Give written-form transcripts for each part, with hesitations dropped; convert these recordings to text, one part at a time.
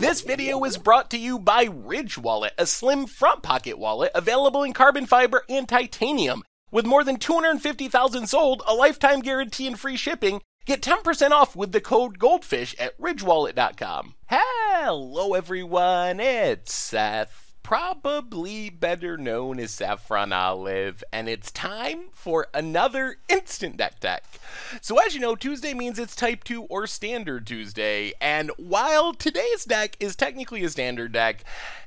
This video is brought to you by Ridge Wallet, a slim front pocket wallet available in carbon fiber and titanium. With more than 250,000 sold, a lifetime guarantee and free shipping, get 10% off with the code GOLDFISH at ridgewallet.com. Hello everyone, it's Seth. Probably better known as Saffron Olive, and it's time for another Instant Deck Tech. So as you know, Tuesday means it's Type 2 or Standard Tuesday, and while today's deck is technically a Standard deck,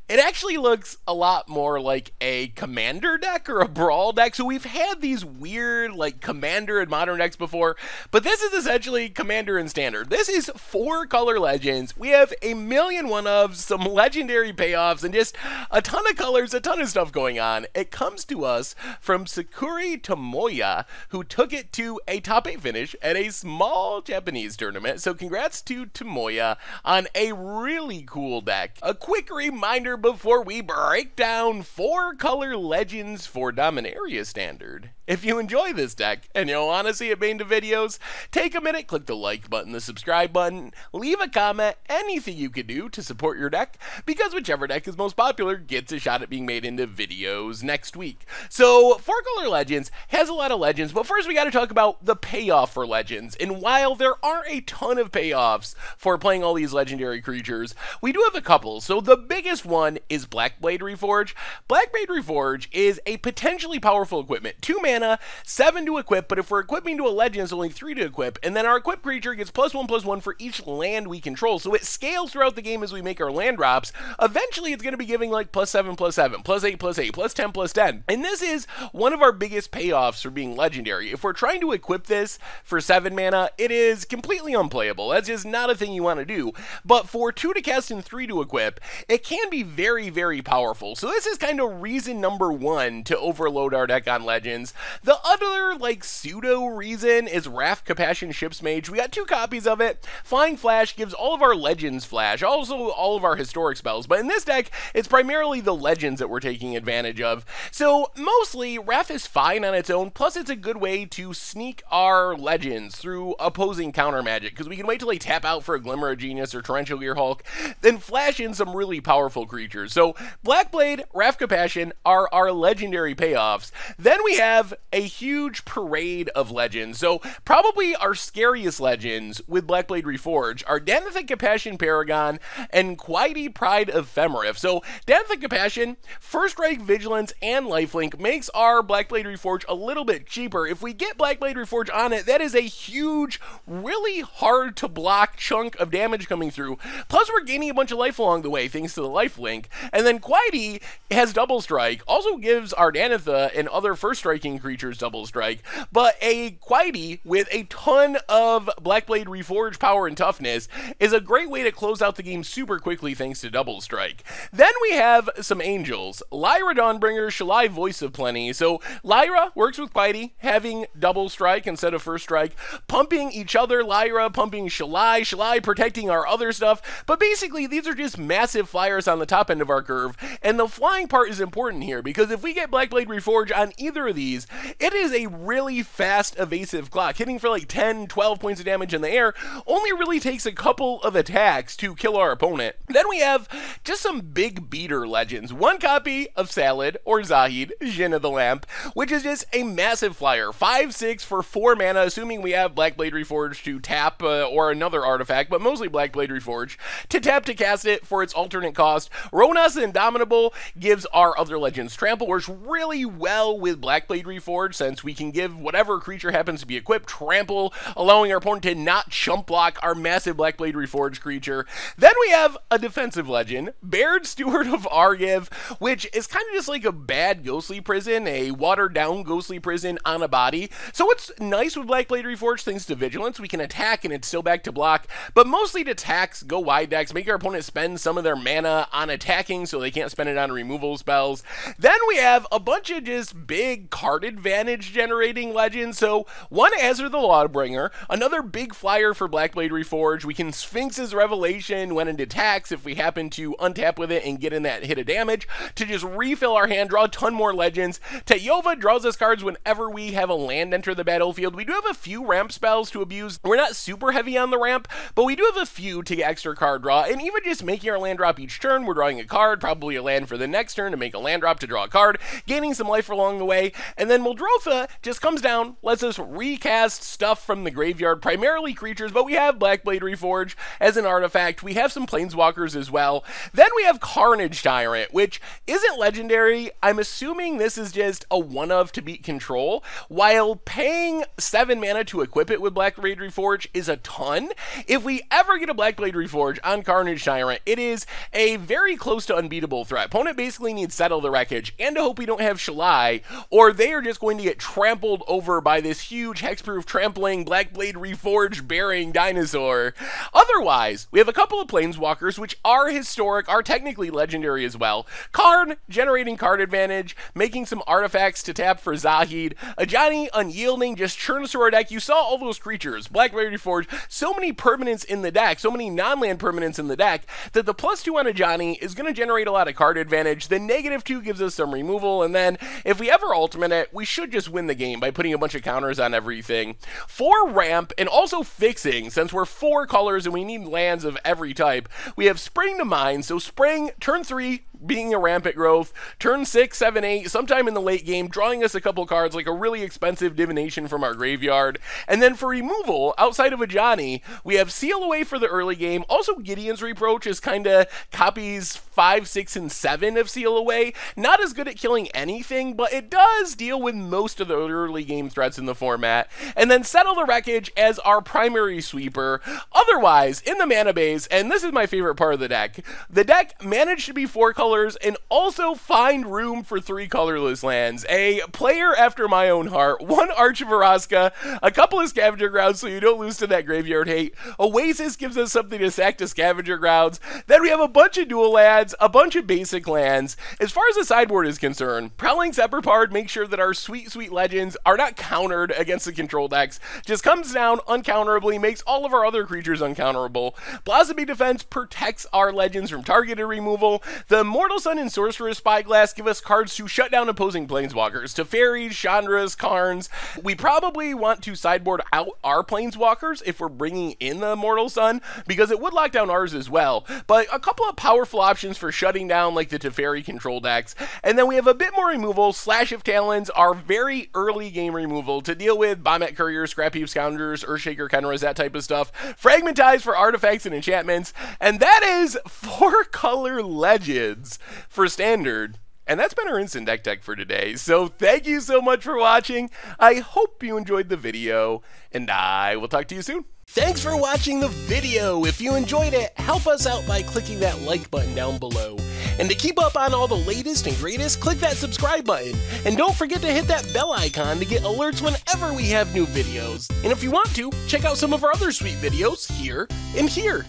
it actually looks a lot more like a Commander deck or a Brawl deck. So we've had these weird like Commander and Modern decks before, but this is essentially Commander and Standard. This is 4 color legends. We have a million one-ofs, some legendary payoffs, and just a ton of colors, a ton of stuff going on. It comes to us from Sakuri Tomoya, who took it to a top 8 finish at a small Japanese tournament. So congrats to Tomoya on a really cool deck. A quick reminder before we break down 4 color legends for Dominaria Standard. If you enjoy this deck and you want to see it made into videos, take a minute, click the like button, the subscribe button, leave a comment, anything you can do to support your deck, because whichever deck is most popular gets a shot at being made into videos next week. So 4 color legends has a lot of legends, but first we got to talk about the payoff for legends. And while there aren't a ton of payoffs for playing all these legendary creatures, we do have a couple. So the biggest one is Blackblade Reforge. Blackblade Reforge is a potentially powerful equipment. 2 mana, 7 to equip, but if we're equipping to a legend, it's only 3 to equip, and then our equipped creature gets +1/+1 for each land we control, so it scales throughout the game as we make our land drops. Eventually, it's going to be giving like +7/+7, +8/8, +10/10, and this is one of our biggest payoffs for being legendary. If we're trying to equip this for 7 mana, it is completely unplayable. That's just not a thing you want to do, but for 2 to cast and 3 to equip, it can be very, very powerful. So this is kind of reason number 1 to overload our deck on legends. The other, like, pseudo reason is Wrath Compassion Ship's Mage. We got 2 copies of it. Flying Flash gives all of our legends flash, also all of our historic spells, but in this deck, it's primarily the legends that we're taking advantage of. So mostly, Wrath is fine on its own, plus it's a good way to sneak our legends through opposing counter magic, because we can wait till they tap out for a Glimmer of Genius or Torrential Gear Hulk, then flash in some really powerful creatures. So Blackblade, Wrath Compassion are our legendary payoffs. Then we have a huge parade of legends. So probably our scariest legends with Blackblade Reforge are Danithic Compassion Paragon and Quaidi Pride of Femerif. So Danithic Compassion, First Strike, Vigilance, and Lifelink makes our Blackblade Reforge a little bit cheaper. If we get Blackblade Reforge on it, that is a huge, really hard to block chunk of damage coming through. Plus we're gaining a bunch of life along the way thanks to the Lifelink. And then Quaidi has Double Strike, also gives our Danitha and other first striking creatures Double Strike, but a Quaidi with a ton of Blackblade Reforge power and toughness is a great way to close out the game super quickly thanks to Double Strike. Then we have some angels. Lyra Dawnbringer, Shalai Voice of Plenty. So Lyra works with Quaidi, having Double Strike instead of First Strike, pumping each other, Lyra pumping Shalai, Shalai protecting our other stuff, but basically these are just massive flyers on the top end of our curve, and the flying part is important here, because if we get Blackblade Reforge on either of these, it is a really fast evasive clock. Hitting for like 10, 12 points of damage in the air only really takes a couple of attacks to kill our opponent. Then we have just some big beater legends. 1 copy of Salad or Zahid, Jinn of the Lamp, which is just a massive flyer. 5/6 for 4 mana, assuming we have Blackblade Reforge to tap or another artifact, but mostly Blackblade Reforge to tap to cast it for its alternate cost. Ronas Indomitable gives our other legends Trample, works really well with Blackblade Reforge since we can give whatever creature happens to be equipped Trample, allowing our opponent to not chump block our massive Blackblade Reforge creature. Then we have a defensive legend, Baird Steward of Argiv, which is kind of just like a bad Ghostly Prison, a watered down Ghostly Prison on a body. So what's nice with Blackblade Reforge, thanks to Vigilance, we can attack and it's still back to block, but mostly to tax, go wide decks, make our opponent spend some of their mana on attacking so they can't spend it on removal spells. Then we have a bunch of just big card advantage generating legends. So one, Azure the Lawbringer, another big flyer for Blackblade Reforged. We can Sphinx's Revelation when it attacks if we happen to untap with it and get in that hit of damage to just refill our hand, draw a ton more legends. Teyova draws us cards whenever we have a land enter the battlefield. We do have a few ramp spells to abuse. We're not super heavy on the ramp, but we do have a few to get extra card draw, and even just making our land drop each turn, we're drawing a card, probably a land for the next turn to make a land drop to draw a card, gaining some life along the way, and then Muldrotha just comes down, lets us recast stuff from the graveyard, primarily creatures, but we have Blackblade Reforged as an artifact. We have some planeswalkers as well. Then we have Carnage Tyrant, which isn't legendary. I'm assuming this is just a one-of to beat control, while paying 7 mana to equip it with Blackblade Reforged is a ton. If we ever get a Blackblade Reforged on Carnage Tyrant, it is a very close to unbeatable threat. Opponent basically needs Settle the Wreckage and to hope we don't have Shalai, or they are just going to get trampled over by this huge hexproof trampling Blackblade Reforged bearing dinosaur. Otherwise, we have a couple of planeswalkers which are historic, are technically legendary as well. Karn, generating card advantage, making some artifacts to tap for Zahid. Ajani, unyielding, just churns through our deck. You saw all those creatures, Blackblade Reforged, so many permanents in the deck, so many non-land permanents in the deck, that the +2 on Ajani is going to generate a lot of card advantage. The -2 gives us some removal, and then if we ever ultimate it, we should just win the game by putting a bunch of counters on everything. For ramp, and also fixing, since we're 4 colors and we need lands of every type, we have Spring to Mind. So Spring, turn 3, being a rampant growth, turn 6, 7, 8, sometime in the late game, drawing us a couple cards like a really expensive divination from our graveyard. And then for removal, outside of Ajani, we have Seal Away for the early game. Also, Gideon's Reproach is kind of copies 5, 6, and 7 of Seal Away. Not as good at killing anything, but it does deal with most of the early game threats in the format. And then Settle the Wreckage as our primary sweeper. Otherwise, in the mana base, and this is my favorite part of the deck managed to be 4 colors and also find room for 3 colorless lands. A player after my own heart, 1 Arch of Araska, a couple of Scavenger Grounds so you don't lose to that graveyard hate. Oasis gives us something to sack to Scavenger Grounds. Then we have a bunch of dual lands, a bunch of basic lands. As far as the sideboard is concerned, Prowling Zephyrpard makes sure that our sweet, sweet legends are not countered against the control decks. Just comes down uncounterably, makes all of our other creatures uncounterable. Blossomy Defense protects our legends from targeted removal. The Mortal Sun and Sorcerer's Spyglass give us cards to shut down opposing planeswalkers. Teferis, Chandras, Karns. We probably want to sideboard out our planeswalkers if we're bringing in the Mortal Sun, because it would lock down ours as well. But a couple of powerful options for shutting down like the Teferi control decks. And then we have a bit more removal. Slash of Talons, our very early game removal to deal with Bomet Courier, Scrap Heap Scoundrels, Earthshaker Kenras, that type of stuff. Fragmentize for artifacts and enchantments. And that is 4 color legends for standard. And that's been our instant deck for today. So thank you so much for watching. I hope you enjoyed the video, and I will talk to you soon. Thanks for watching the video. If you enjoyed it, help us out by clicking that like button down below. And to keep up on all the latest and greatest, click that subscribe button. And don't forget to hit that bell icon to get alerts whenever we have new videos. And if you want to, check out some of our other sweet videos here and here.